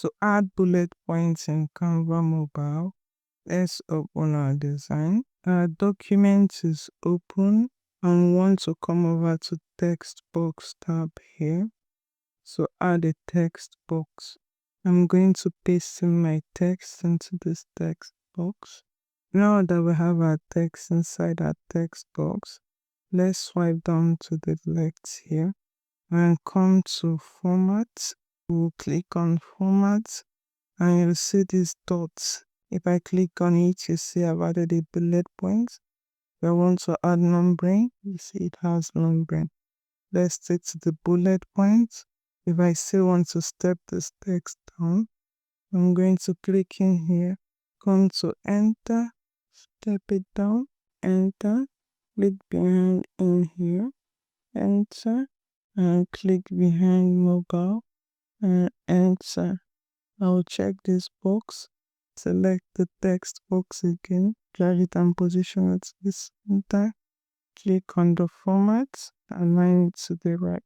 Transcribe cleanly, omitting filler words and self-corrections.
To add bullet points in Canva mobile, let's open our design. Our document is open and we want to come over to text box tab here. So add a text box. I'm going to paste in my text into this text box. Now that we have our text inside our text box, let's swipe down to the left here and come to format. We'll click on format and you'll see these dots. If I click on it, you see I've added a bullet point. If I want to add numbering, you see it has numbering. Let's take to the bullet points. If I still want to step this text down, I'm going to click in here, come to enter, step it down, enter, click behind in here, enter, and click behind mobile, and enter. I'll check this box, select the text box again, drag it and position it to the center, click on the format, align it to the right.